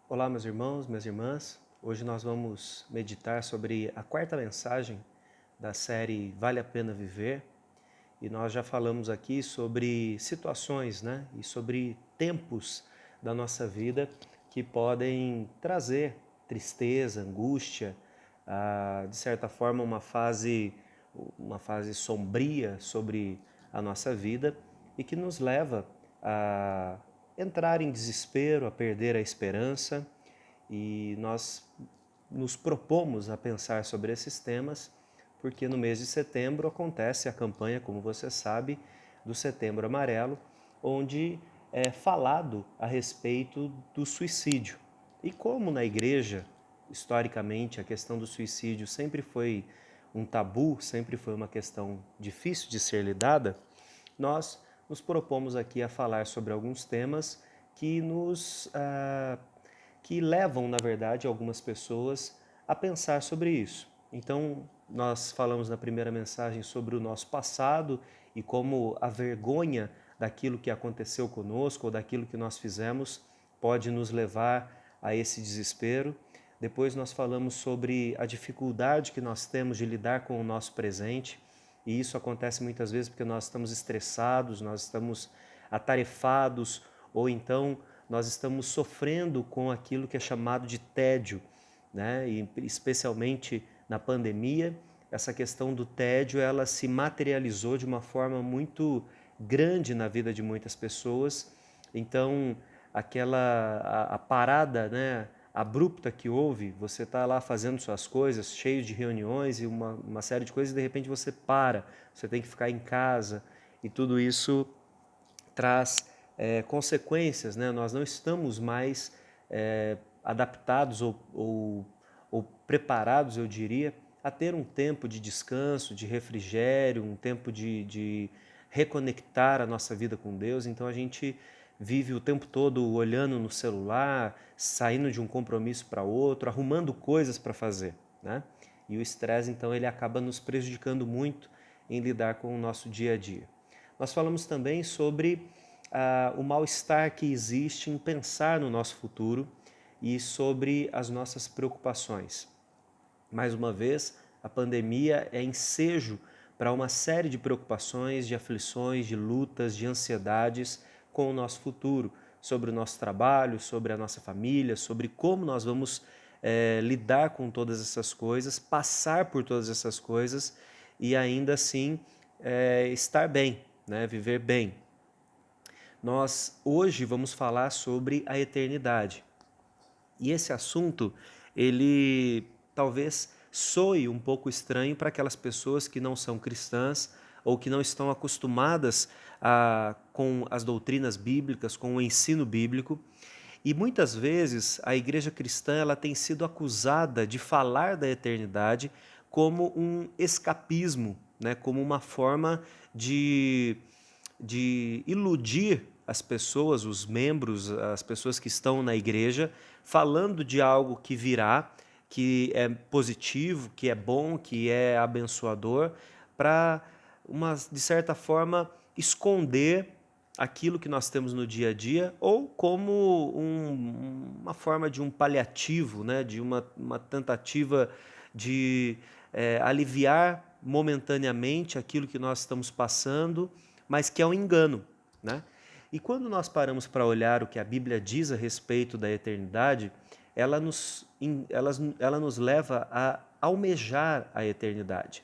Olá, meus irmãos, minhas irmãs. Hoje nós vamos meditar sobre a quarta mensagem da série Vale a Pena Viver. E nós já falamos aqui sobre situações, E sobre tempos da nossa vida que podem trazer tristeza, angústia, de certa forma uma fase sombria sobre a nossa vida e que nos leva a entrar em desespero, a perder a esperança. E nós nos propomos a pensar sobre esses temas, porque no mês de setembro acontece a campanha, como você sabe, do Setembro Amarelo, onde é falado a respeito do suicídio. E como na igreja, historicamente, a questão do suicídio sempre foi um tabu, sempre foi uma questão difícil de ser lidada, nós nos propomos aqui a falar sobre alguns temas que que levam, na verdade, algumas pessoas a pensar sobre isso. Então, nós falamos na primeira mensagem sobre o nosso passado e como a vergonha daquilo que aconteceu conosco ou daquilo que nós fizemos pode nos levar a esse desespero. Depois nós falamos sobre a dificuldade que nós temos de lidar com o nosso presente, e isso acontece muitas vezes porque nós estamos estressados, nós estamos atarefados, ou então nós estamos sofrendo com aquilo que é chamado de tédio, E especialmente na pandemia, essa questão do tédio, ela se materializou de uma forma muito grande na vida de muitas pessoas. Então, a parada, abrupta que houve, você está lá fazendo suas coisas, cheio de reuniões e uma série de coisas, e de repente você para, você tem que ficar em casa, e tudo isso traz consequências, Nós não estamos mais adaptados ou preparados, eu diria, a ter um tempo de descanso, de refrigério, um tempo de reconectar a nossa vida com Deus. Então a gente vive o tempo todo olhando no celular, saindo de um compromisso para outro, arrumando coisas para fazer, E o estresse, então, ele acaba nos prejudicando muito em lidar com o nosso dia a dia. Nós falamos também sobre o mal-estar que existe em pensar no nosso futuro e sobre as nossas preocupações. Mais uma vez, a pandemia é ensejo para uma série de preocupações, de aflições, de lutas, de ansiedades com o nosso futuro, sobre o nosso trabalho, sobre a nossa família, sobre como nós vamos lidar com todas essas coisas, passar por todas essas coisas e ainda assim estar bem, Viver bem. Nós hoje vamos falar sobre a eternidade. E esse assunto, ele talvez soe um pouco estranho para aquelas pessoas que não são cristãs ou que não estão acostumadas com as doutrinas bíblicas, com o ensino bíblico. E muitas vezes a igreja cristã ela tem sido acusada de falar da eternidade como um escapismo, Como uma forma de iludir as pessoas, os membros, as pessoas que estão na igreja, falando de algo que virá, que é positivo, que é bom, que é abençoador, para, de certa forma, esconder aquilo que nós temos no dia a dia, ou como uma forma de um paliativo, de uma tentativa de aliviar momentaneamente aquilo que nós estamos passando, mas que é um engano, E quando nós paramos para olhar o que a Bíblia diz a respeito da eternidade, ela nos leva a almejar a eternidade.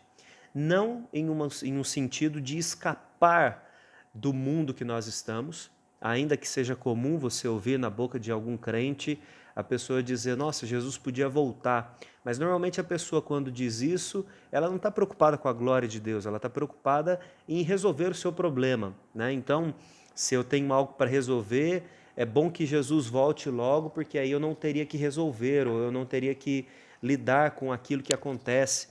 Não em um sentido de escapar do mundo que nós estamos, ainda que seja comum você ouvir na boca de algum crente a pessoa dizer, nossa, Jesus podia voltar. Mas normalmente a pessoa, quando diz isso, ela não está preocupada com a glória de Deus, ela está preocupada em resolver o seu problema, Então, se eu tenho algo para resolver, é bom que Jesus volte logo, porque aí eu não teria que resolver, ou eu não teria que lidar com aquilo que acontece,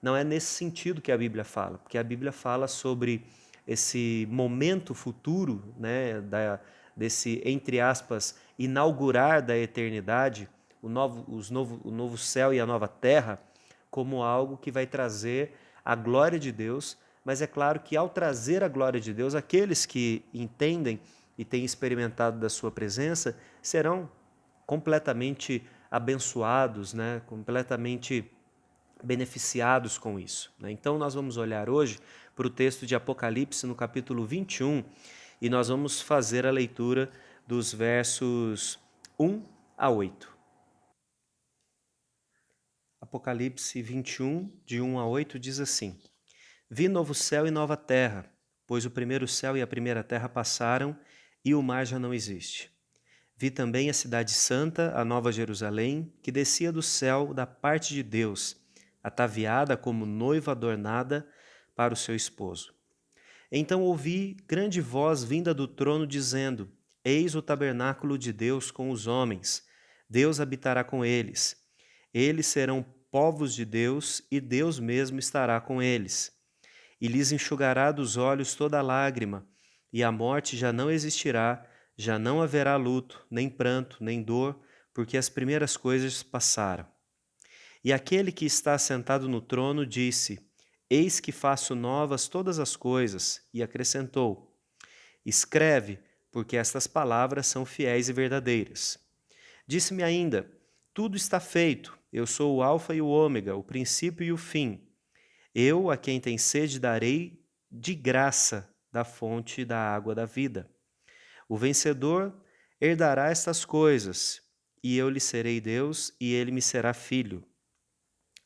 Não é nesse sentido que a Bíblia fala, porque a Bíblia fala sobre esse momento futuro, desse, entre aspas, inaugurar da eternidade, o novo céu e a nova terra, como algo que vai trazer a glória de Deus, mas é claro que ao trazer a glória de Deus, aqueles que entendem e têm experimentado da sua presença serão completamente abençoados, né? Completamente beneficiados com isso, né? Então nós vamos olhar hoje para o texto de Apocalipse no capítulo 21 e nós vamos fazer a leitura dos versos 1 a 8. Apocalipse 21, de 1 a 8, diz assim: Vi novo céu e nova terra, pois o primeiro céu e a primeira terra passaram e o mar já não existe. Vi também a cidade santa, a nova Jerusalém, que descia do céu da parte de Deus, ataviada como noiva adornada para o seu esposo. Então ouvi grande voz vinda do trono dizendo: Eis o tabernáculo de Deus com os homens. Deus habitará com eles. Eles serão povos de Deus e Deus mesmo estará com eles. E lhes enxugará dos olhos toda lágrima, e a morte já não existirá, já não haverá luto, nem pranto, nem dor, porque as primeiras coisas passaram. E aquele que está sentado no trono disse: Eis que faço novas todas as coisas, e acrescentou: Escreve, porque estas palavras são fiéis e verdadeiras. Disse-me ainda: Tudo está feito. Eu sou o Alfa e o Ômega, o princípio e o fim. Eu, a quem tem sede, darei de graça da fonte da água da vida. O vencedor herdará estas coisas, e eu lhe serei Deus, e ele me será filho.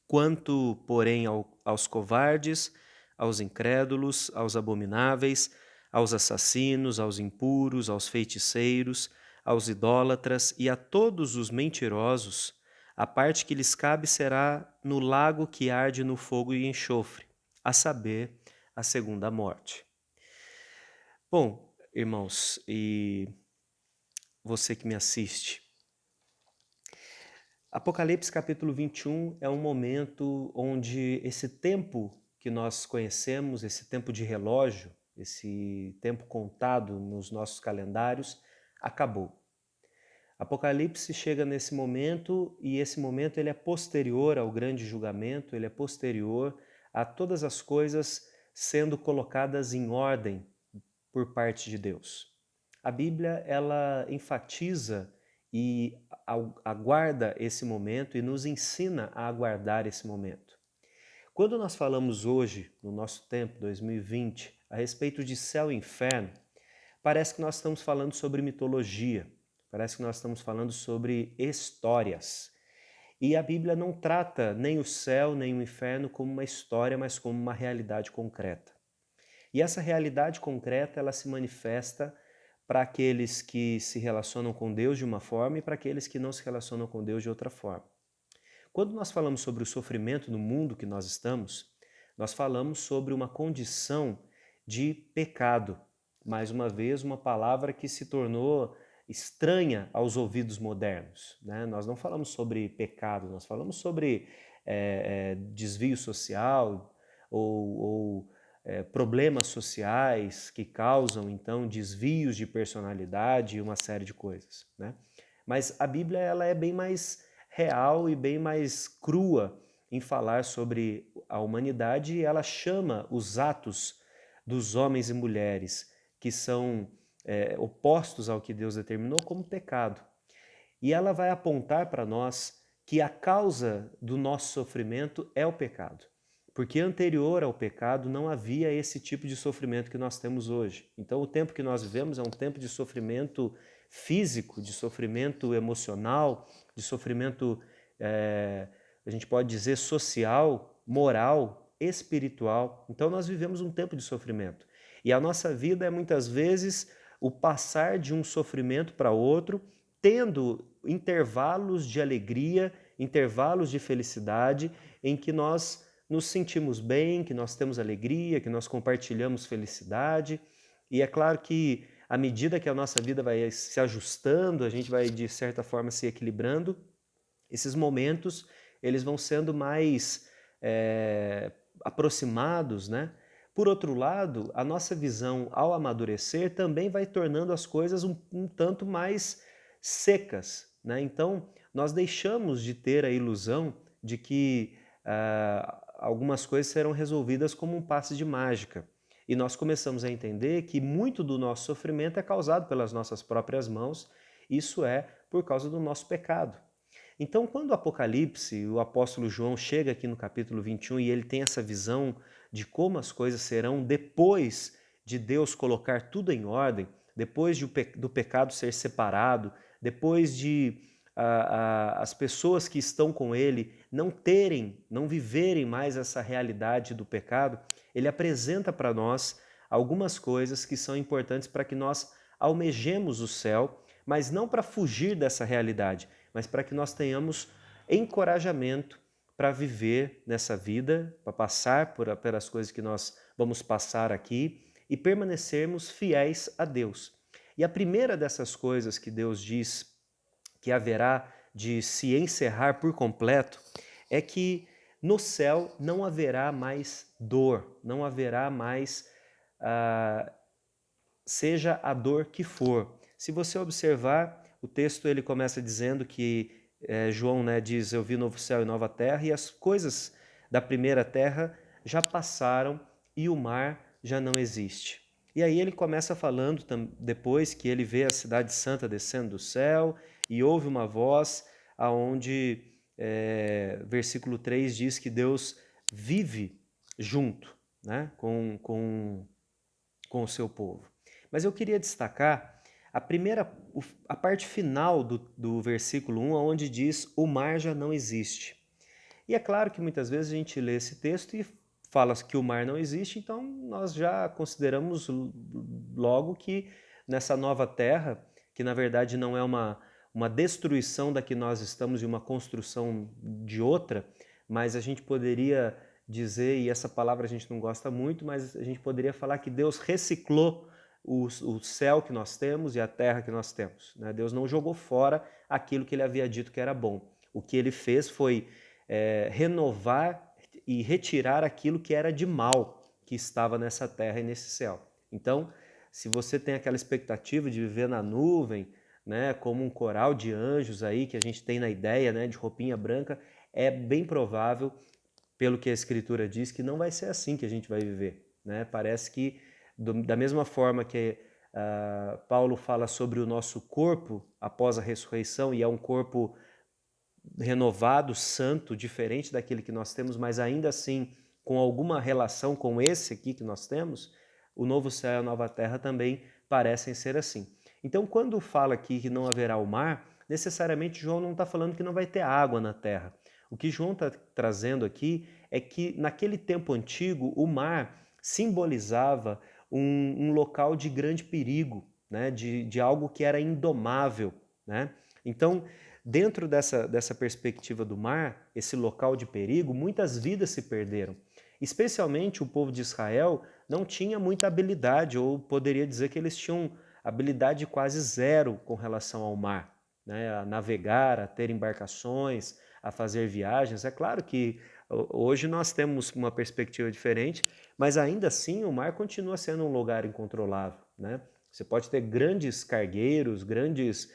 Quanto, porém, aos covardes, aos incrédulos, aos abomináveis, aos assassinos, aos impuros, aos feiticeiros, aos idólatras e a todos os mentirosos, a parte que lhes cabe será no lago que arde no fogo e enxofre, a saber, a segunda morte. Bom, irmãos, e você que me assiste, Apocalipse capítulo 21 é um momento onde esse tempo que nós conhecemos, esse tempo de relógio, esse tempo contado nos nossos calendários, acabou. Apocalipse chega nesse momento e esse momento ele é posterior ao grande julgamento, ele é posterior a todas as coisas sendo colocadas em ordem por parte de Deus. A Bíblia ela enfatiza e aguarda esse momento e nos ensina a aguardar esse momento. Quando nós falamos hoje, no nosso tempo, 2020, a respeito de céu e inferno, parece que nós estamos falando sobre mitologia, parece que nós estamos falando sobre histórias. E a Bíblia não trata nem o céu nem o inferno como uma história, mas como uma realidade concreta. E essa realidade concreta, ela se manifesta para aqueles que se relacionam com Deus de uma forma e para aqueles que não se relacionam com Deus de outra forma. Quando nós falamos sobre o sofrimento no mundo que nós estamos, nós falamos sobre uma condição de pecado. Mais uma vez, uma palavra que se tornou estranha aos ouvidos modernos, né? Nós não falamos sobre pecado, nós falamos sobre desvio social ou problemas sociais que causam, então, desvios de personalidade e uma série de coisas, né? Mas a Bíblia ela é bem mais real e bem mais crua em falar sobre a humanidade e ela chama os atos dos homens e mulheres que são opostos ao que Deus determinou como pecado. E ela vai apontar para nós que a causa do nosso sofrimento é o pecado. Porque anterior ao pecado não havia esse tipo de sofrimento que nós temos hoje. Então o tempo que nós vivemos é um tempo de sofrimento físico, de sofrimento emocional, de sofrimento, a gente pode dizer, social, moral, espiritual. Então nós vivemos um tempo de sofrimento. E a nossa vida é muitas vezes o passar de um sofrimento para outro, tendo intervalos de alegria, intervalos de felicidade, em que nós nos sentimos bem, que nós temos alegria, que nós compartilhamos felicidade. E é claro que à medida que a nossa vida vai se ajustando, a gente vai de certa forma se equilibrando, esses momentos eles vão sendo mais aproximados, né? Por outro lado, a nossa visão ao amadurecer também vai tornando as coisas um tanto mais secas, né? Então, nós deixamos de ter a ilusão de que algumas coisas serão resolvidas como um passe de mágica. E nós começamos a entender que muito do nosso sofrimento é causado pelas nossas próprias mãos, isso é por causa do nosso pecado. Então, quando o Apocalipse, o apóstolo João chega aqui no capítulo 21 e ele tem essa visão de como as coisas serão depois de Deus colocar tudo em ordem, depois do pecado ser separado, depois de as pessoas que estão com ele não viverem mais essa realidade do pecado, ele apresenta para nós algumas coisas que são importantes para que nós almejemos o céu, mas não para fugir dessa realidade, mas para que nós tenhamos encorajamento para viver nessa vida, para passar pelas coisas que nós vamos passar aqui e permanecermos fiéis a Deus. E a primeira dessas coisas que Deus diz que haverá de se encerrar por completo é que no céu não haverá mais dor, não haverá mais, seja a dor que for. Se você observar, o texto ele começa dizendo que João diz, eu vi novo céu e nova terra, e as coisas da primeira terra já passaram e o mar já não existe. E aí ele começa falando depois que ele vê a cidade santa descendo do céu e ouve uma voz aonde, versículo 3 diz que Deus vive junto, né, com o seu povo. Mas eu queria destacar a parte final do versículo 1, onde diz, o mar já não existe. E é claro que muitas vezes a gente lê esse texto e fala que o mar não existe, então nós já consideramos logo que nessa nova terra, que na verdade não é uma destruição da que nós estamos e uma construção de outra, mas a gente poderia dizer, e essa palavra a gente não gosta muito, mas a gente poderia falar que Deus reciclou o céu que nós temos e a terra que nós temos, né? Deus não jogou fora aquilo que ele havia dito que era bom. O que ele fez foi renovar e retirar aquilo que era de mal que estava nessa terra e nesse céu. Então, se você tem aquela expectativa de viver na nuvem, né, como um coral de anjos aí que a gente tem na ideia, né, de roupinha branca, é bem provável, pelo que a Escritura diz, que não vai ser assim que a gente vai viver, né? Parece que da mesma forma que Paulo fala sobre o nosso corpo após a ressurreição, e é um corpo renovado, santo, diferente daquele que nós temos, mas ainda assim com alguma relação com esse aqui que nós temos, o novo céu e a nova terra também parecem ser assim. Então, quando fala aqui que não haverá o mar, necessariamente João não está falando que não vai ter água na terra. O que João está trazendo aqui é que naquele tempo antigo o mar simbolizava um local de grande perigo, né? de algo que era indomável, né? Então, dentro dessa perspectiva do mar, esse local de perigo, muitas vidas se perderam. Especialmente o povo de Israel não tinha muita habilidade, ou poderia dizer que eles tinham habilidade quase zero com relação ao mar, né? A navegar, a ter embarcações, a fazer viagens. É claro que hoje nós temos uma perspectiva diferente, mas ainda assim o mar continua sendo um lugar incontrolável, né? Você pode ter grandes cargueiros, grandes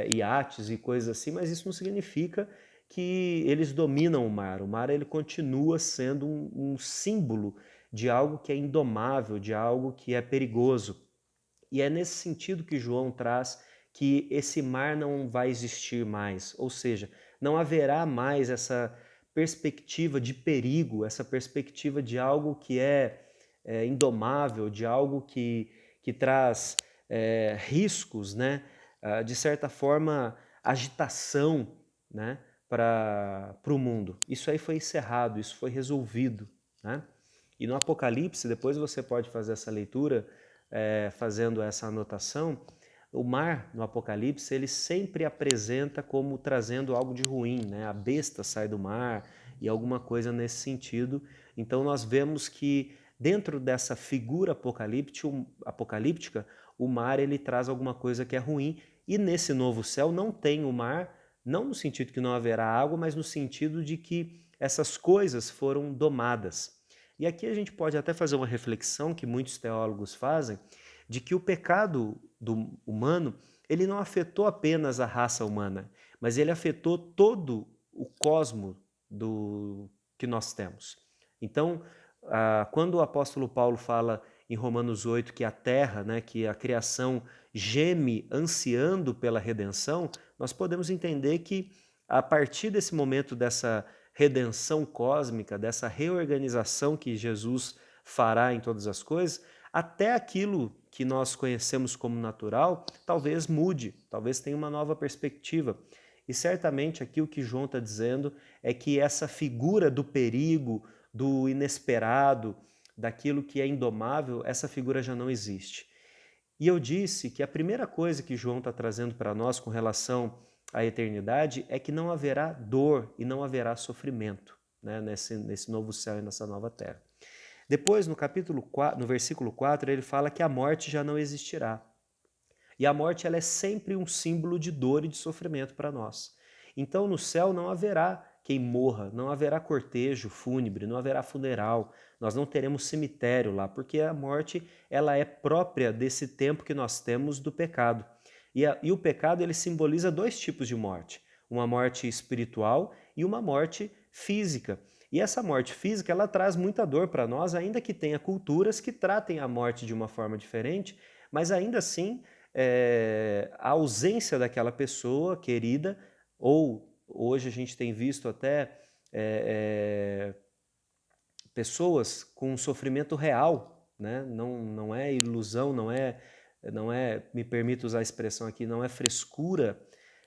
iates e coisas assim, mas isso não significa que eles dominam o mar. O mar ele continua sendo um símbolo de algo que é indomável, de algo que é perigoso. E é nesse sentido que João traz que esse mar não vai existir mais, ou seja, não haverá mais essa perspectiva de perigo, essa perspectiva de algo que é indomável, de algo que traz riscos, né? De certa forma, agitação, né? para o mundo. Isso aí foi encerrado, isso foi resolvido, né? E no Apocalipse, depois você pode fazer essa leitura, fazendo essa anotação, o mar no Apocalipse ele sempre apresenta como trazendo algo de ruim, né? A besta sai do mar e alguma coisa nesse sentido. Então nós vemos que dentro dessa figura apocalíptica, o mar ele traz alguma coisa que é ruim, e nesse novo céu não tem o mar, não no sentido que não haverá água, mas no sentido de que essas coisas foram domadas. E aqui a gente pode até fazer uma reflexão que muitos teólogos fazem, de que o pecado humano, ele não afetou apenas a raça humana, mas ele afetou todo o cosmo que nós temos. Então, quando o apóstolo Paulo fala em Romanos 8 que a terra, né, que a criação geme ansiando pela redenção, nós podemos entender que a partir desse momento dessa redenção cósmica, dessa reorganização que Jesus fará em todas as coisas, até aquilo que nós conhecemos como natural talvez mude, talvez tenha uma nova perspectiva. E certamente aqui o que João está dizendo é que essa figura do perigo, do inesperado, daquilo que é indomável, essa figura já não existe. E eu disse que a primeira coisa que João está trazendo para nós com relação à eternidade é que não haverá dor e não haverá sofrimento, né, nesse novo céu e nessa nova terra. Depois, no capítulo 4, no versículo 4, ele fala que a morte já não existirá. E a morte ela é sempre um símbolo de dor e de sofrimento para nós. Então no céu não haverá quem morra, não haverá cortejo fúnebre, não haverá funeral, nós não teremos cemitério lá, porque a morte ela é própria desse tempo que nós temos do pecado. E o pecado ele simboliza dois tipos de morte, uma morte espiritual e uma morte física. E essa morte física ela traz muita dor para nós, ainda que tenha culturas que tratem a morte de uma forma diferente, mas ainda assim a ausência daquela pessoa querida, ou hoje a gente tem visto até pessoas com sofrimento real, né? Não é ilusão, não é, me permito usar a expressão aqui, não é frescura,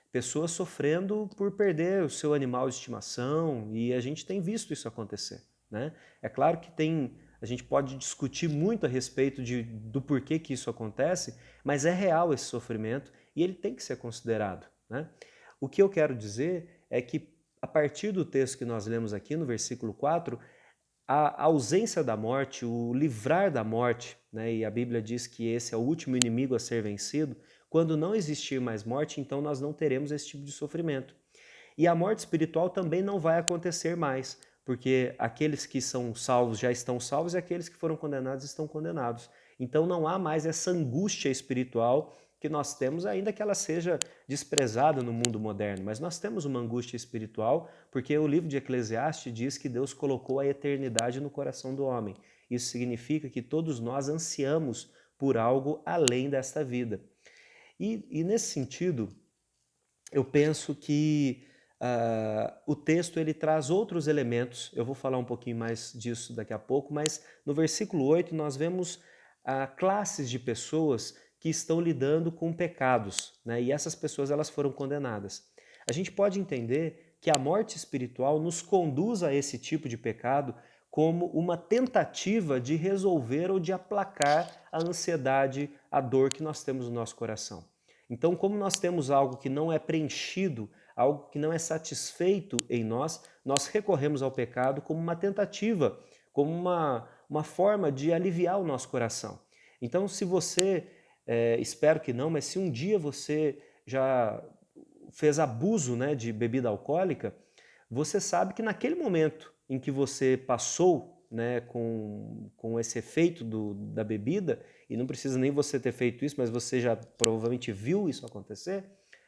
pessoas sofrendo por perder o seu animal de estimação, e a gente tem visto isso acontecer, né? É claro que a gente pode discutir muito a respeito do porquê que isso acontece, mas é real esse sofrimento e ele tem que ser considerado, né? O que eu quero dizer é que a partir do texto que nós lemos aqui no versículo 4, a ausência da morte, o livrar da morte, né? E a Bíblia diz que esse é o último inimigo a ser vencido. Quando não existir mais morte, então nós não teremos esse tipo de sofrimento. E a morte espiritual também não vai acontecer mais, porque aqueles que são salvos já estão salvos e aqueles que foram condenados estão condenados. Então não há mais essa angústia espiritual que nós temos, ainda que ela seja desprezada no mundo moderno, mas nós temos uma angústia espiritual porque o livro de Eclesiastes diz que Deus colocou a eternidade no coração do homem. Isso significa que todos nós ansiamos por algo além desta vida. E nesse sentido, eu penso que o texto ele traz outros elementos, eu vou falar um pouquinho mais disso daqui a pouco, mas no versículo 8 nós vemos classes de pessoas que estão lidando com pecados, né? E essas pessoas elas foram condenadas. A gente pode entender que a morte espiritual nos conduz a esse tipo de pecado como uma tentativa de resolver ou de aplacar a ansiedade, a dor que nós temos no nosso coração. Então, como nós temos algo que não é preenchido, algo que não é satisfeito em nós, nós recorremos ao pecado como uma tentativa, como uma forma de aliviar o nosso coração. Então, se você, espero que não, mas se um dia você já fez abuso, né, de bebida alcoólica, você sabe que naquele momento em que você passou, né, com esse efeito da bebida, e não precisa nem você ter feito isso, mas você já provavelmente viu isso acontecer,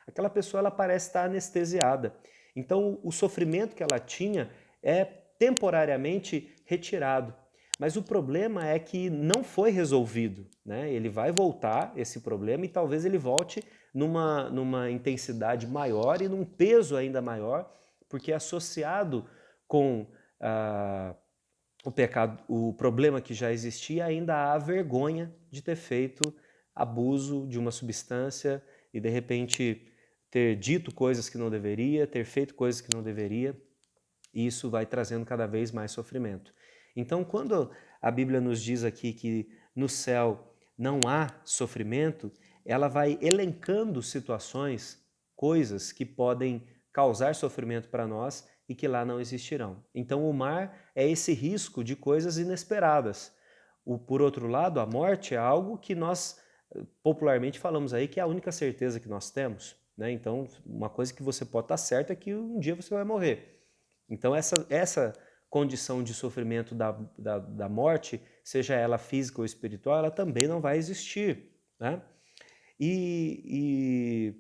aquela pessoa ela parece estar anestesiada. Então o sofrimento que ela tinha é temporariamente retirado. Mas o problema é que não foi resolvido, né? Ele vai voltar, esse problema, e talvez ele volte numa intensidade maior e num peso ainda maior, porque associado com o pecado, o problema que já existia, ainda há a vergonha de ter feito abuso de uma substância e de repente ter dito coisas que não deveria, ter feito coisas que não deveria, e isso vai trazendo cada vez mais sofrimento. Então, quando a Bíblia nos diz aqui que no céu não há sofrimento, ela vai elencando situações, coisas que podem causar sofrimento para nós e que lá não existirão. Então o mar é esse risco de coisas inesperadas. Por outro lado, a morte é algo que nós popularmente falamos aí que é a única certeza que nós temos, né? Então uma coisa que você pode estar certo é que um dia você vai morrer. Então essa condição de sofrimento da morte, seja ela física ou espiritual, ela também não vai existir, né? E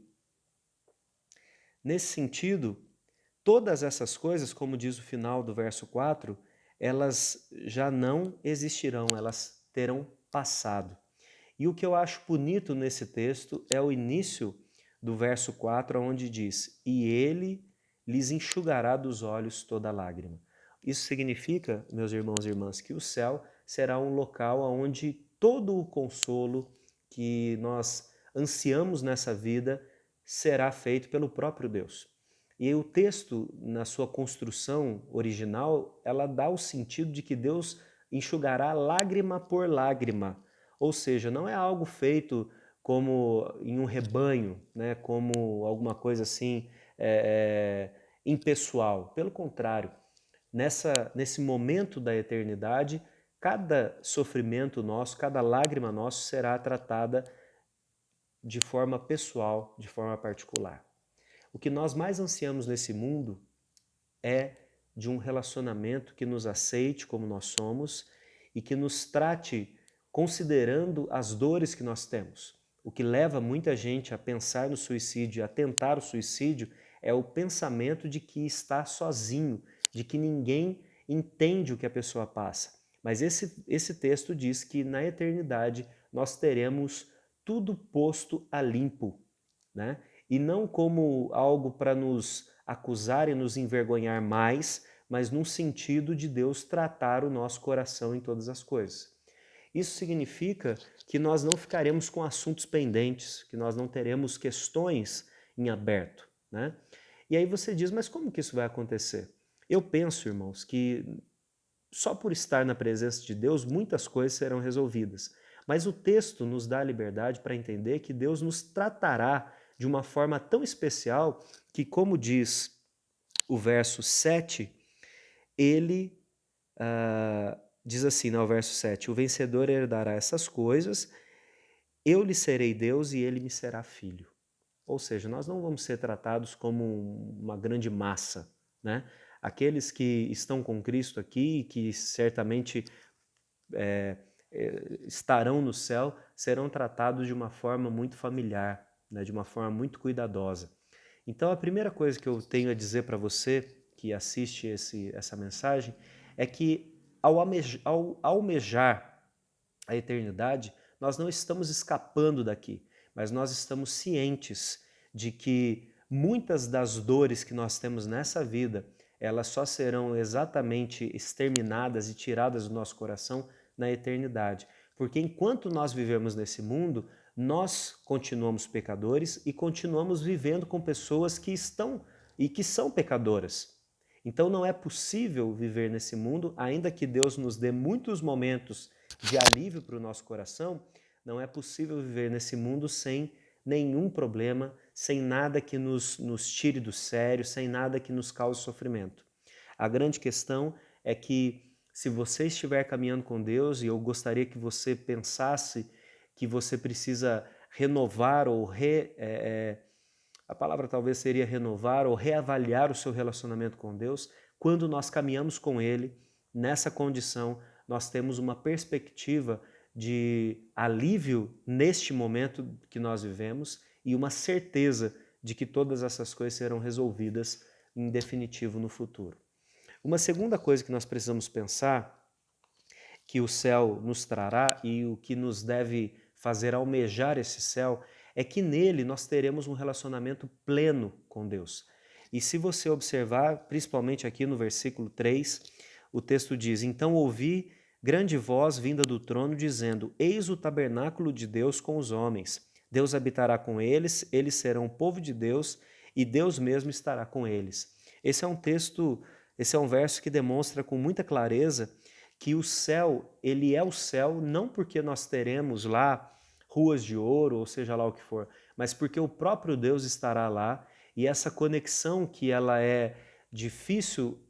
nesse sentido, todas essas coisas, como diz o final do verso 4, elas já não existirão, elas terão passado. E o que eu acho bonito nesse texto é o início do verso 4, onde diz: "E ele lhes enxugará dos olhos toda lágrima". Isso significa, meus irmãos e irmãs, que o céu será um local onde todo o consolo que nós ansiamos nessa vida será feito pelo próprio Deus. E o texto, na sua construção original, ela dá o sentido de que Deus enxugará lágrima por lágrima. Ou seja, não é algo feito como em um rebanho, né, como alguma coisa assim impessoal. Pelo contrário, nesse momento da eternidade, cada sofrimento nosso, cada lágrima nosso será tratada de forma pessoal, de forma particular. O que nós mais ansiamos nesse mundo é de um relacionamento que nos aceite como nós somos e que nos trate considerando as dores que nós temos. O que leva muita gente a pensar no suicídio, a tentar o suicídio, é o pensamento de que está sozinho, de que ninguém entende o que a pessoa passa. Mas esse texto diz que na eternidade nós teremos tudo posto a limpo, né? E não como algo para nos acusar e nos envergonhar mais, mas num sentido de Deus tratar o nosso coração em todas as coisas. Isso significa que nós não ficaremos com assuntos pendentes, que nós não teremos questões em aberto, né? E aí você diz, mas como que isso vai acontecer? Eu penso, irmãos, que só por estar na presença de Deus, muitas coisas serão resolvidas. Mas o texto nos dá a liberdade para entender que Deus nos tratará de uma forma tão especial que, como diz o verso 7, ele diz assim, no verso 7, o vencedor herdará essas coisas, eu lhe serei Deus e ele me será filho. Ou seja, nós não vamos ser tratados como uma grande massa, né? Aqueles que estão com Cristo aqui, que certamente estarão no céu, serão tratados de uma forma muito familiar, né? De uma forma muito cuidadosa. Então, a primeira coisa que eu tenho a dizer para você que assiste essa mensagem é que ao almejar a eternidade, nós não estamos escapando daqui, mas nós estamos cientes de que muitas das dores que nós temos nessa vida, elas só serão exatamente exterminadas e tiradas do nosso coração na eternidade. Porque enquanto nós vivemos nesse mundo, nós continuamos pecadores e continuamos vivendo com pessoas que estão e que são pecadoras. Então não é possível viver nesse mundo, ainda que Deus nos dê muitos momentos de alívio para o nosso coração, não é possível viver nesse mundo sem nenhum problema, sem nada que nos tire do sério, sem nada que nos cause sofrimento. A grande questão é que se você estiver caminhando com Deus, e eu gostaria que você pensasse que você precisa renovar ou a palavra talvez seria renovar ou reavaliar o seu relacionamento com Deus, quando nós caminhamos com Ele, nessa condição, nós temos uma perspectiva de alívio neste momento que nós vivemos e uma certeza de que todas essas coisas serão resolvidas em definitivo no futuro. Uma segunda coisa que nós precisamos pensar, que o céu nos trará e o que nos deve fazer almejar esse céu, é que nele nós teremos um relacionamento pleno com Deus. E se você observar, principalmente aqui no versículo 3, o texto diz: Então ouvi grande voz vinda do trono dizendo: Eis o tabernáculo de Deus com os homens. Deus habitará com eles, eles serão o povo de Deus e Deus mesmo estará com eles. Esse é um verso que demonstra com muita clareza que o céu, ele é o céu não porque nós teremos lá ruas de ouro, ou seja lá o que for, mas porque o próprio Deus estará lá e essa conexão que ela é difícil,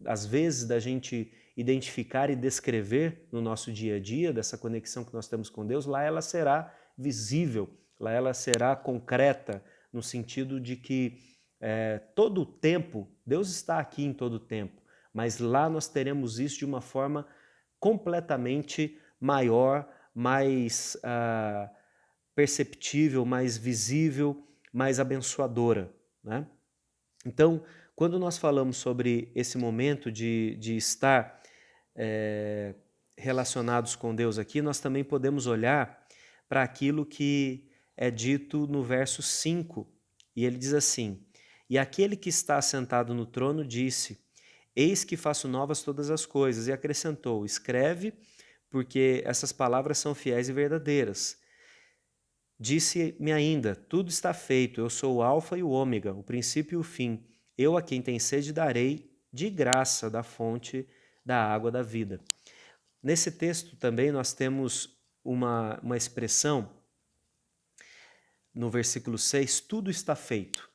às vezes, da gente identificar e descrever no nosso dia a dia, dessa conexão que nós temos com Deus, lá ela será visível, lá ela será concreta, no sentido de que todo o tempo, Deus está aqui em todo o tempo, mas lá nós teremos isso de uma forma completamente maior, mais perceptível, mais visível, mais abençoadora, né? Então, quando nós falamos sobre esse momento de estar relacionados com Deus aqui, nós também podemos olhar para aquilo que é dito no verso 5, e ele diz assim: E aquele que está assentado no trono disse: Eis que faço novas todas as coisas, e acrescentou: Escreve, porque essas palavras são fiéis e verdadeiras. Disse-me ainda: Tudo está feito, eu sou o Alfa e o Ômega, o princípio e o fim. Eu a quem tem sede darei de graça da fonte da água da vida. Nesse texto também nós temos uma expressão, no versículo 6, tudo está feito.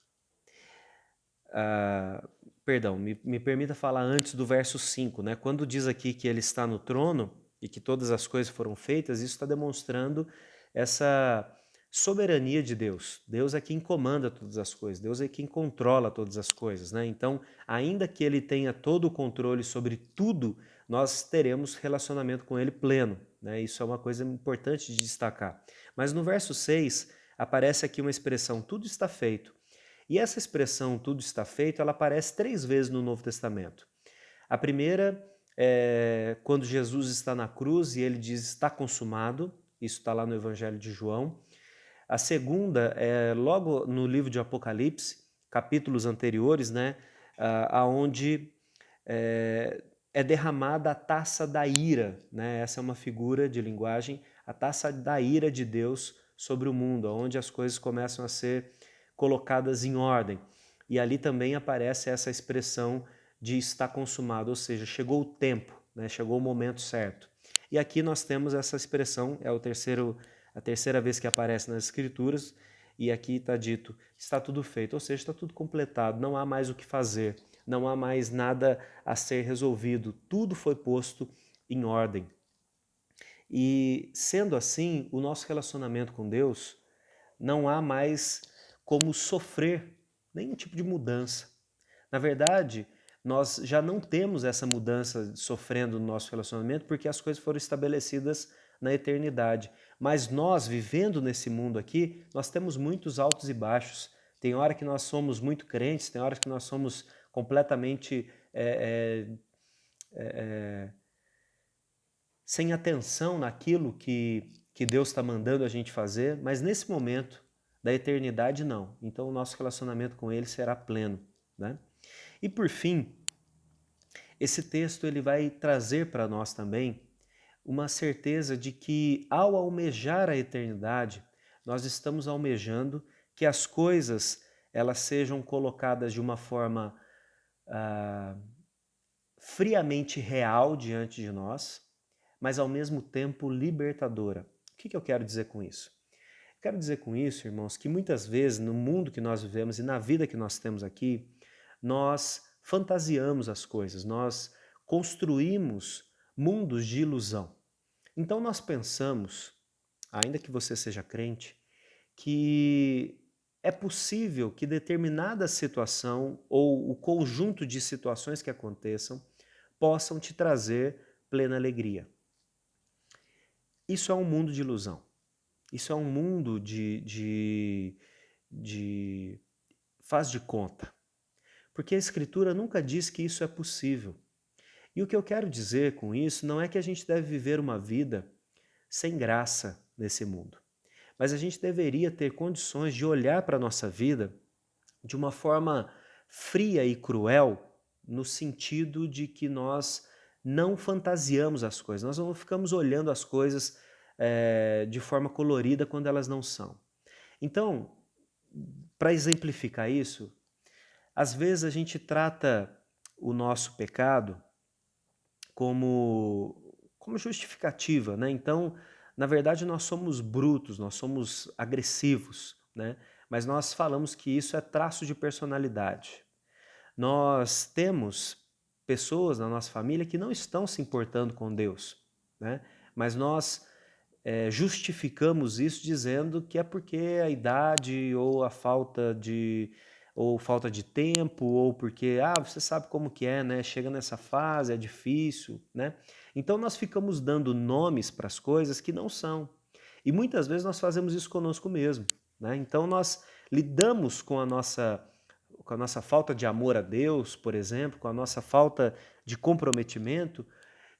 Perdão, me permita falar antes do verso 5, né? Quando diz aqui que ele está no trono e que todas as coisas foram feitas, isso está demonstrando essa soberania de Deus. Deus é quem comanda todas as coisas, Deus é quem controla todas as coisas, né? Então, ainda que ele tenha todo o controle sobre tudo, nós teremos relacionamento com ele pleno, né? Isso é uma coisa importante de destacar. Mas no verso 6, aparece aqui uma expressão, tudo está feito. E essa expressão, tudo está feito, ela aparece 3 vezes no Novo Testamento. A primeira é quando Jesus está na cruz e ele diz, está consumado, isso está lá no Evangelho de João. A segunda é logo no livro de Apocalipse, capítulos anteriores, né, aonde é derramada a taça da ira, né? Essa é uma figura de linguagem, a taça da ira de Deus sobre o mundo, onde as coisas começam a ser colocadas em ordem. E ali também aparece essa expressão de está consumado, ou seja, chegou o tempo, né? Chegou o momento certo. E aqui nós temos essa expressão, é a terceira vez que aparece nas Escrituras, e aqui está dito, está tudo feito, ou seja, está tudo completado, não há mais o que fazer, não há mais nada a ser resolvido, tudo foi posto em ordem. E sendo assim, o nosso relacionamento com Deus não há mais como sofrer nenhum tipo de mudança. Na verdade, nós já não temos essa mudança sofrendo no nosso relacionamento porque as coisas foram estabelecidas na eternidade. Mas nós, vivendo nesse mundo aqui, nós temos muitos altos e baixos. Tem hora que nós somos muito crentes, tem hora que nós somos completamente sem atenção naquilo que Deus está mandando a gente fazer, mas nesse momento da eternidade não. Então o nosso relacionamento com Ele será pleno, né? E por fim, esse texto ele vai trazer para nós também uma certeza de que ao almejar a eternidade, nós estamos almejando que as coisas elas sejam colocadas de uma forma friamente real diante de nós, mas ao mesmo tempo libertadora. O que eu quero dizer com isso? Quero dizer com isso, irmãos, que muitas vezes no mundo que nós vivemos e na vida que nós temos aqui, nós fantasiamos as coisas, nós construímos mundos de ilusão. Então nós pensamos, ainda que você seja crente, que é possível que determinada situação ou o conjunto de situações que aconteçam possam te trazer plena alegria. Isso é um mundo de ilusão. Isso é um mundo de faz de conta. Porque a Escritura nunca diz que isso é possível. E o que eu quero dizer com isso não é que a gente deve viver uma vida sem graça nesse mundo. Mas a gente deveria ter condições de olhar para a nossa vida de uma forma fria e cruel, no sentido de que nós não fantasiamos as coisas, nós não ficamos olhando as coisas de forma colorida quando elas não são. Então, para exemplificar isso, às vezes a gente trata o nosso pecado como justificativa, né? Então, na verdade, nós somos brutos, nós somos agressivos, né? Mas nós falamos que isso é traço de personalidade. Nós temos pessoas na nossa família que não estão se importando com Deus, né? Mas nós justificamos isso dizendo que é porque a idade ou a falta de tempo, ou porque, você sabe como que é, né? Chega nessa fase, é difícil, né? Então nós ficamos dando nomes para as coisas que não são. E muitas vezes nós fazemos isso conosco mesmo, né? Então nós lidamos com a nossa falta de amor a Deus, por exemplo, com a nossa falta de comprometimento,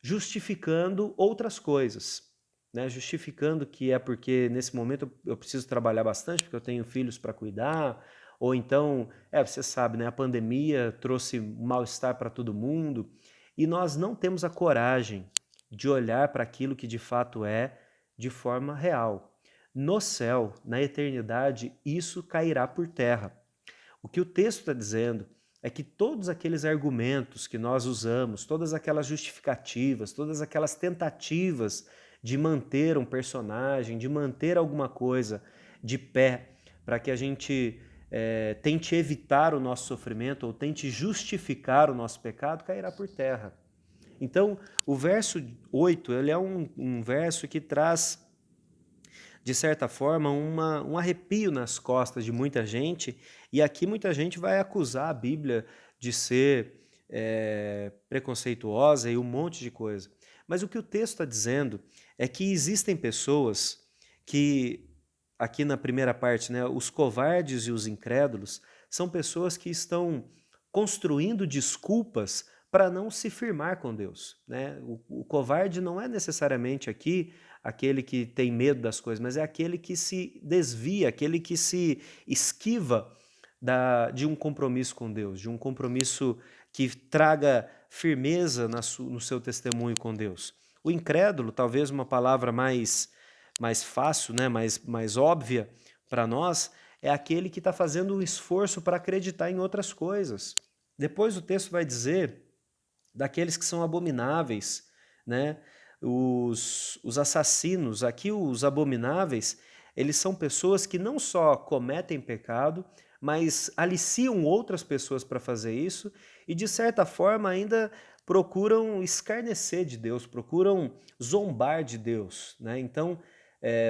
justificando outras coisas, né? Justificando que é porque nesse momento eu preciso trabalhar bastante, porque eu tenho filhos para cuidar, ou então, você sabe, né? A pandemia trouxe um mal-estar para todo mundo, e nós não temos a coragem de olhar para aquilo que de fato é de forma real. No céu, na eternidade, isso cairá por terra. O que o texto está dizendo é que todos aqueles argumentos que nós usamos, todas aquelas justificativas, todas aquelas tentativas de manter um personagem, de manter alguma coisa de pé, para que a gente tente evitar o nosso sofrimento ou tente justificar o nosso pecado, cairá por terra. Então, o verso 8 ele é um verso que traz, de certa forma, um arrepio nas costas de muita gente, e aqui muita gente vai acusar a Bíblia de ser preconceituosa e um monte de coisa. Mas o que o texto está dizendo é que existem pessoas que, aqui na primeira parte, né, os covardes e os incrédulos, são pessoas que estão construindo desculpas para não se firmar com Deus, né? O covarde não é necessariamente aqui aquele que tem medo das coisas, mas é aquele que se desvia, aquele que se esquiva de um compromisso com Deus, de um compromisso que traga firmeza no seu testemunho com Deus. O incrédulo, talvez uma palavra mais fácil, né, mais óbvia para nós, é aquele que está fazendo um esforço para acreditar em outras coisas. Depois o texto vai dizer daqueles que são abomináveis, né? Os assassinos, aqui os abomináveis, eles são pessoas que não só cometem pecado, mas aliciam outras pessoas para fazer isso e, de certa forma, ainda procuram escarnecer de Deus, procuram zombar de Deus, né? Então,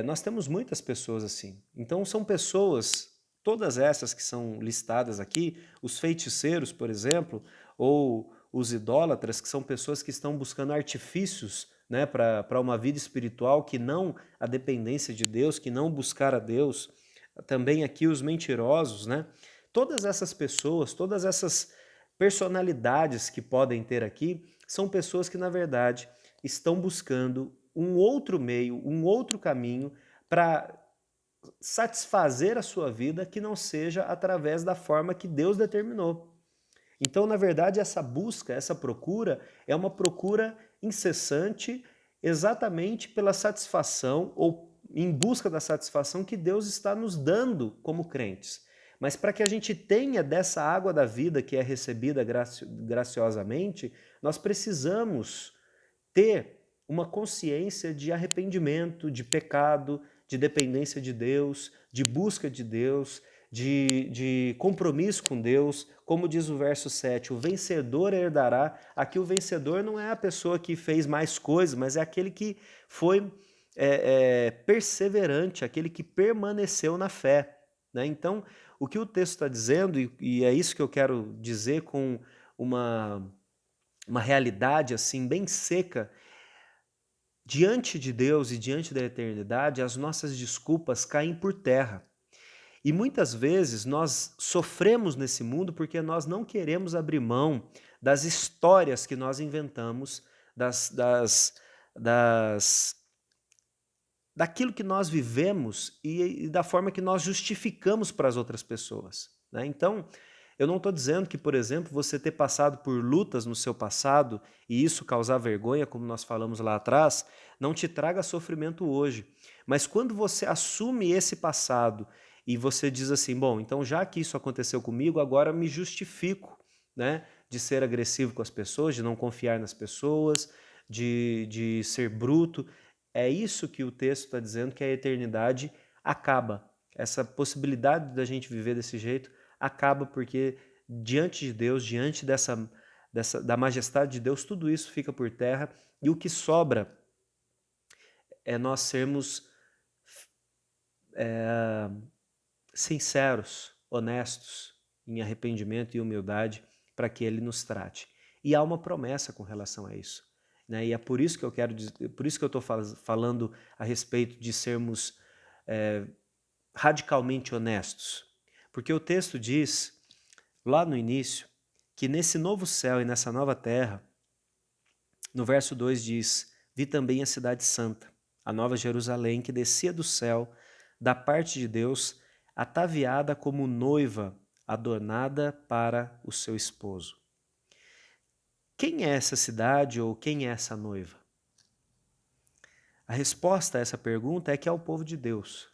nós temos muitas pessoas assim. Então, são pessoas, todas essas que são listadas aqui, os feiticeiros, por exemplo, ou os idólatras, que são pessoas que estão buscando artifícios, né, para uma vida espiritual que não a dependência de Deus, que não buscar a Deus. Também aqui os mentirosos, né? Todas essas pessoas, todas essas personalidades que podem ter aqui, são pessoas que, na verdade, estão buscando um outro meio, um outro caminho para satisfazer a sua vida que não seja através da forma que Deus determinou. Então, na verdade, essa busca, essa procura é uma procura incessante exatamente pela satisfação ou em busca da satisfação que Deus está nos dando como crentes. Mas para que a gente tenha dessa água da vida que é recebida graciosamente, nós precisamos ter uma consciência de arrependimento, de pecado, de dependência de Deus, de busca de Deus, de compromisso com Deus. Como diz o verso 7, o vencedor herdará. Aqui o vencedor não é a pessoa que fez mais coisas, mas é aquele que foi perseverante, aquele que permaneceu na fé, né? Então, o que o texto está dizendo, e é isso que eu quero dizer com uma realidade assim bem seca, diante de Deus e diante da eternidade, as nossas desculpas caem por terra. E muitas vezes nós sofremos nesse mundo porque nós não queremos abrir mão das histórias que nós inventamos, das daquilo que nós vivemos e da forma que nós justificamos para as outras pessoas, né? Então, eu não estou dizendo que, por exemplo, você ter passado por lutas no seu passado e isso causar vergonha, como nós falamos lá atrás, não te traga sofrimento hoje. Mas quando você assume esse passado e você diz assim, bom, então já que isso aconteceu comigo, agora me justifico, né, de ser agressivo com as pessoas, de não confiar nas pessoas, de ser bruto. É isso que o texto está dizendo, que a eternidade acaba. Essa possibilidade da gente viver desse jeito acaba porque diante de Deus, diante da majestade de Deus, tudo isso fica por terra e o que sobra é nós sermos sinceros, honestos, em arrependimento e humildade para que Ele nos trate. E há uma promessa com relação a isso, né? E é por isso que eu quero dizer, por isso que eu estou falando a respeito de sermos radicalmente honestos, porque o texto diz lá no início que nesse novo céu e nessa nova terra No verso 2 diz: Vi também a cidade santa, a nova Jerusalém, que descia do céu, da parte de Deus, ataviada como noiva, adornada para o seu esposo. Quem é essa cidade ou quem é essa noiva? A resposta a essa pergunta é que é o povo de Deus.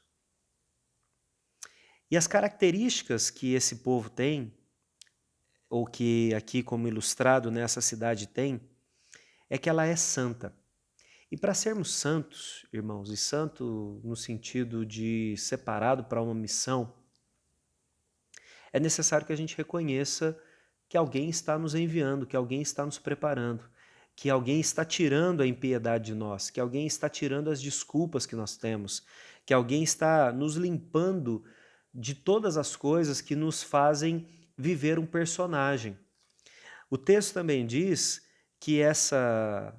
E as características que esse povo tem, ou que aqui como ilustrado nessa cidade tem, é que ela é santa. E para sermos santos, irmãos, e santo no sentido de separado para uma missão, é necessário que a gente reconheça que alguém está nos enviando, que alguém está nos preparando, que alguém está tirando a impiedade de nós, que alguém está tirando as desculpas que nós temos, que alguém está nos limpando de todas as coisas que nos fazem viver um personagem. O texto também diz que essa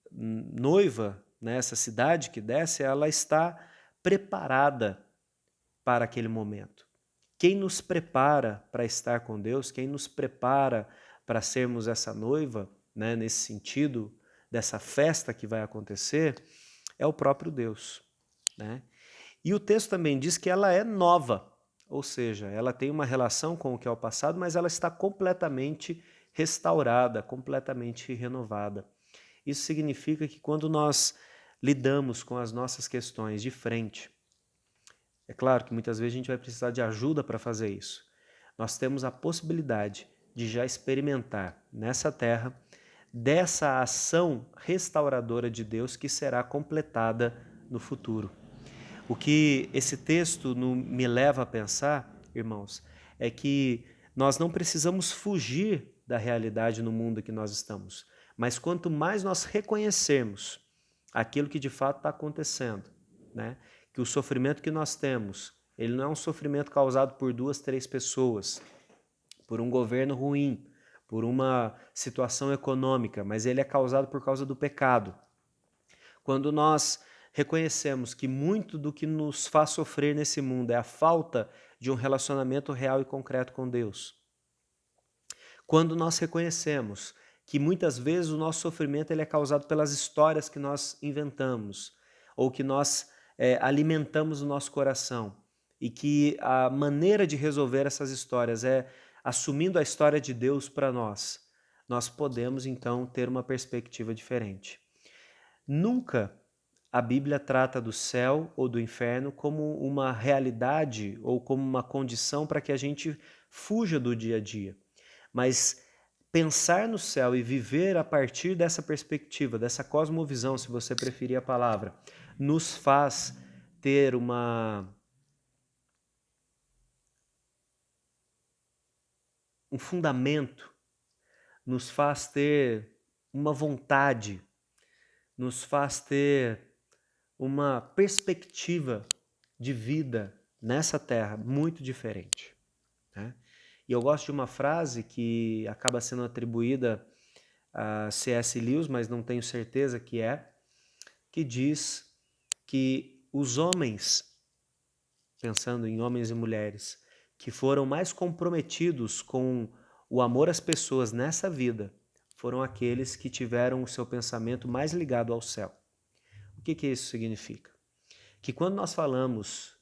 noiva, né, essa cidade que desce, ela está preparada para aquele momento. Quem nos prepara para estar com Deus, quem nos prepara para sermos essa noiva, né, nesse sentido, dessa festa que vai acontecer, é o próprio Deus, né? E o texto também diz que ela é nova, ou seja, ela tem uma relação com o que é o passado, mas ela está completamente restaurada, completamente renovada. Isso significa que quando nós lidamos com as nossas questões de frente, é claro que muitas vezes a gente vai precisar de ajuda para fazer isso. Nós temos a possibilidade de já experimentar nessa terra dessa ação restauradora de Deus que será completada no futuro. O que esse texto me leva a pensar, irmãos, é que nós não precisamos fugir da realidade no mundo que nós estamos, mas quanto mais nós reconhecermos aquilo que de fato está acontecendo, né? Que o sofrimento que nós temos, ele não é um sofrimento causado por 2, 3 pessoas, por um governo ruim, por uma situação econômica, mas ele é causado por causa do pecado. Quando nós reconhecemos que muito do que nos faz sofrer nesse mundo é a falta de um relacionamento real e concreto com Deus. Quando nós reconhecemos que muitas vezes o nosso sofrimento ele é causado pelas histórias que nós inventamos ou que nós alimentamos no nosso coração e que a maneira de resolver essas histórias é assumindo a história de Deus para nós, nós podemos então ter uma perspectiva diferente. Nunca a Bíblia trata do céu ou do inferno como uma realidade ou como uma condição para que a gente fuja do dia a dia. Mas pensar no céu e viver a partir dessa perspectiva, dessa cosmovisão, se você preferir a palavra, nos faz ter um fundamento, nos faz ter uma vontade, nos faz ter uma perspectiva de vida nessa terra muito diferente, né? E eu gosto de uma frase que acaba sendo atribuída a C.S. Lewis, mas não tenho certeza que diz que os homens, pensando em homens e mulheres, que foram mais comprometidos com o amor às pessoas nessa vida, foram aqueles que tiveram o seu pensamento mais ligado ao céu. O que isso significa? Que quando nós falamos,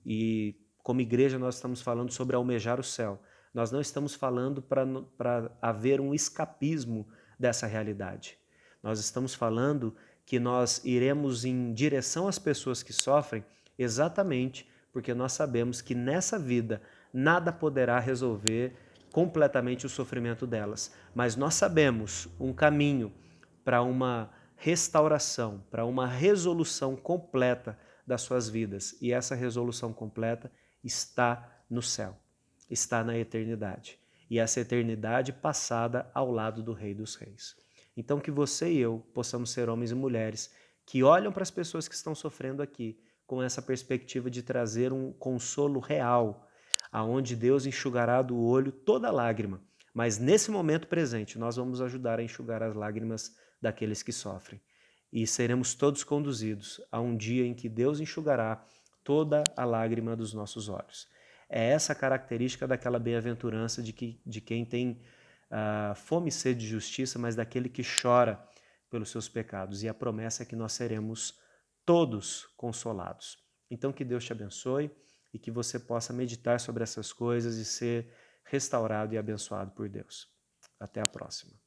e como igreja nós estamos falando sobre almejar o céu, nós não estamos falando para haver um escapismo dessa realidade. Nós estamos falando que nós iremos em direção às pessoas que sofrem exatamente porque nós sabemos que nessa vida nada poderá resolver completamente o sofrimento delas. Mas nós sabemos um caminho para uma restauração, para uma resolução completa das suas vidas. E essa resolução completa está no céu, está na eternidade. E essa eternidade passada ao lado do Rei dos Reis. Então que você e eu possamos ser homens e mulheres que olham para as pessoas que estão sofrendo aqui com essa perspectiva de trazer um consolo real, aonde Deus enxugará do olho toda lágrima. Mas nesse momento presente nós vamos ajudar a enxugar as lágrimas daqueles que sofrem. E seremos todos conduzidos a um dia em que Deus enxugará toda a lágrima dos nossos olhos. É essa a característica daquela bem-aventurança de quem tem fome e sede de justiça, mas daquele que chora pelos seus pecados. E a promessa é que nós seremos todos consolados. Então, que Deus te abençoe e que você possa meditar sobre essas coisas e ser restaurado e abençoado por Deus. Até a próxima.